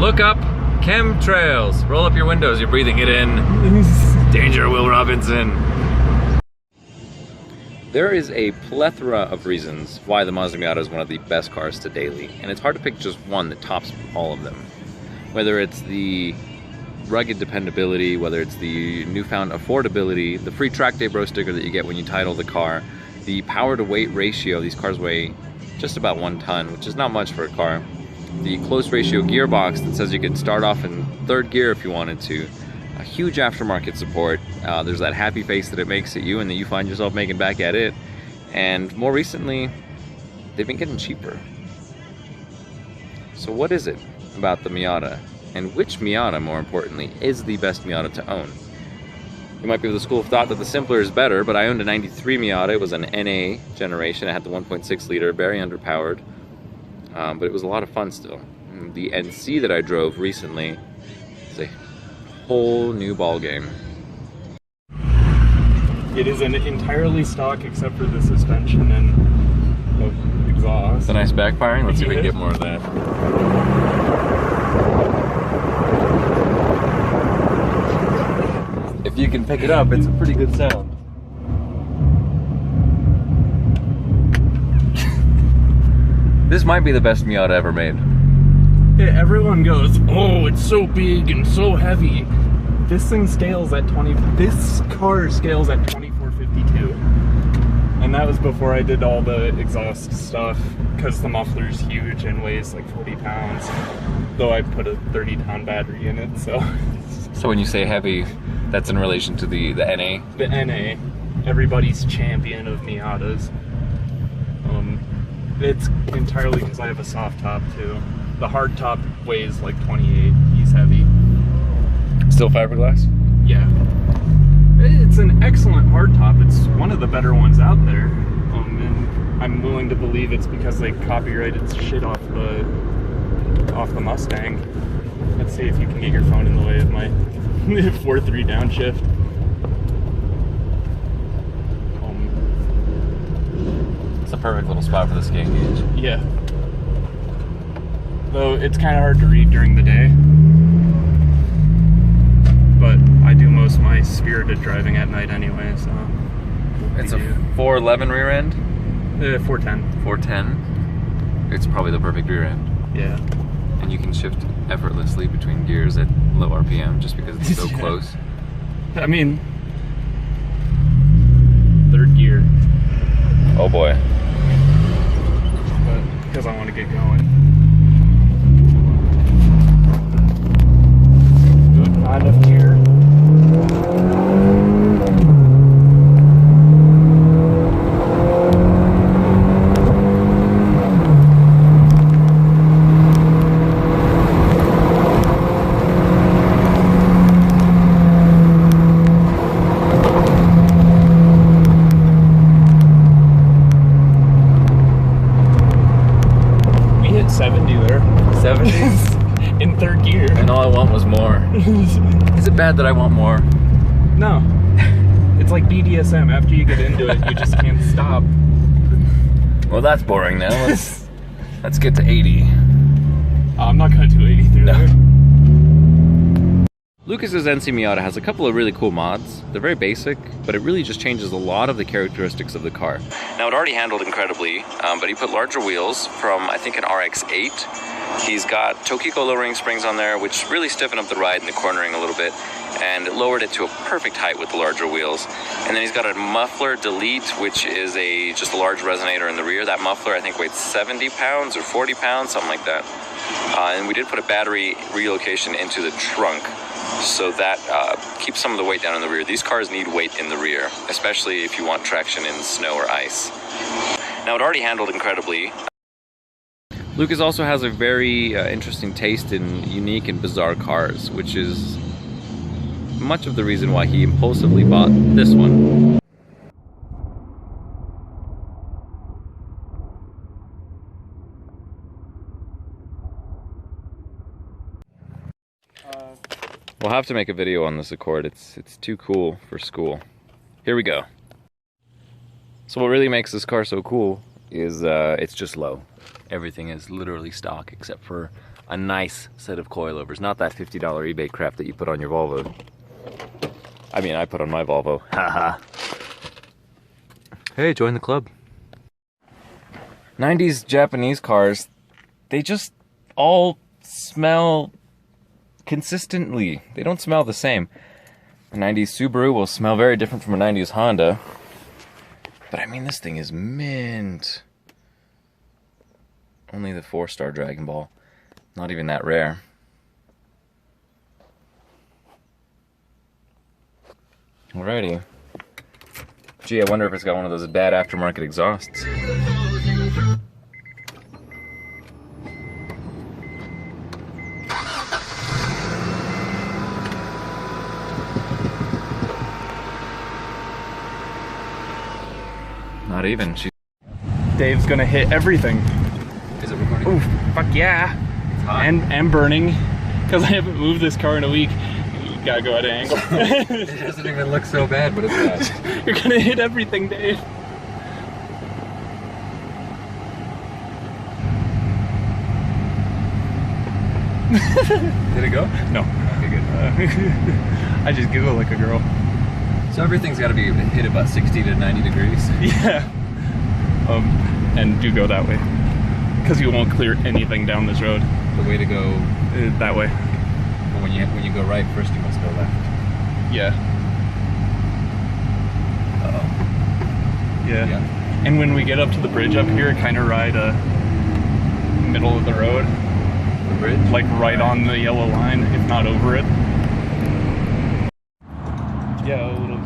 Look up, chemtrails. Roll up your windows, you're breathing it in. Danger, Will Robinson. There is a plethora of reasons why the Mazda Miata is one of the best cars to daily, and it's hard to pick just one that tops all of them. Whether it's the rugged dependability, whether it's the newfound affordability, the free track day bro sticker that you get when you title the car, the power to weight ratio, these cars weigh just about 1 ton, which is not much for a car. The close ratio gearbox that says you could start off in 3rd gear if you wanted to. A huge aftermarket support. There's that happy face that it makes at you and that you find yourself making back at it. And more recently, they've been getting cheaper. So what is it about the Miata? And which Miata, more importantly, is the best Miata to own? You might be of the school of thought that the simpler is better, but I owned a 93 Miata. It was an NA generation. It had the 1.6 liter, very underpowered. But it was a lot of fun still. The NC that I drove recently is a whole new ball game. It is an entirely stock except for the suspension and exhaust. It's a nice backfiring. Let's see if we can get more of that. If you can pick it up, it's a pretty good sound. This might be the best Miata ever made. Yeah, everyone goes, oh, it's so big and so heavy. This thing scales at this car scales at 2452. And that was before I did all the exhaust stuff, because the muffler's huge and weighs like 40 pounds. Though I put a 30-pound battery in it, so. So when you say heavy, that's in relation to the NA? The NA. Everybody's champion of Miatas. It's entirely because I have a soft top too. The hard top weighs like 28. He's heavy. Still fiberglass? Yeah. It's an excellent hard top. It's one of the better ones out there. And I'm willing to believe it's because they copyrighted shit off the Mustang. Let's see if you can get your phone in the way of my 4-3 downshift. It's a perfect little spot for the skate gauge. Yeah. Though it's kind of hard to read during the day. But I do most of my spirited driving at night anyway, so. It's a 411 rear end? 410. 410? It's probably the perfect rear end. Yeah. And you can shift effortlessly between gears at low RPM just because it's so close. I mean, 3rd gear. Oh boy. But because I want to get going. Not enough gear. We hit 70 there. 70s? In 3rd gear. And all I want was more. Is it bad that I want more? No. It's like BDSM. After you get into it, you just can't stop. Well, that's boring now. Let's get to 80. I'm not going to do 80 through there. Lucas's NC Miata has a couple of really cool mods. They're very basic, but it really just changes a lot of the characteristics of the car. Now, it already handled incredibly, but he put larger wheels from, I think, an RX-8. He's got Tokiko lowering springs on there, which really stiffen up the ride and the cornering a little bit, and it lowered it to a perfect height with the larger wheels. And then he's got a muffler delete, which is just a large resonator in the rear. That muffler, I think, weighed 70 pounds or 40 pounds, something like that. And we did put a battery relocation into the trunk, so that keeps some of the weight down in the rear. These cars need weight in the rear, especially if you want traction in snow or ice. Now, it already handled incredibly. Lucas also has a very interesting taste in unique and bizarre cars, which is much of the reason why he impulsively bought this one. We'll have to make a video on this Accord. It's too cool for school. Here we go. So what really makes this car so cool is it's just low. Everything is literally stock except for a nice set of coilovers, not that $50 eBay crap that you put on your Volvo. I mean, I put on my Volvo. Haha. Hey, join the club. 90s Japanese cars, they just all smell consistently. They don't smell the same. A 90s Subaru will smell very different from a 90s Honda. But I mean, this thing is mint. Only the 4-star Dragon Ball. Not even that rare. Alrighty. Gee, I wonder if it's got one of those bad aftermarket exhausts. Not even. Dave's gonna hit everything. Is it recording? Ooh, fuck yeah. It's hot. And burning. Because I haven't moved this car in a week. You gotta go at an angle. It doesn't even look so bad, but it's bad. You're gonna hit everything, Dave. Did it go? No. Okay, good. I just giggle like a girl. So everything's got to be hit about 60 to 90 degrees. Yeah. And do go that way. Because you won't clear anything down this road. The way to go. That way. Well, when you go right, first you must go left. Yeah. Uh-oh. Yeah. And when we get up to the bridge up here, kind of ride middle of the road. The bridge? Like right on the yellow line, if not over it. Yeah, a little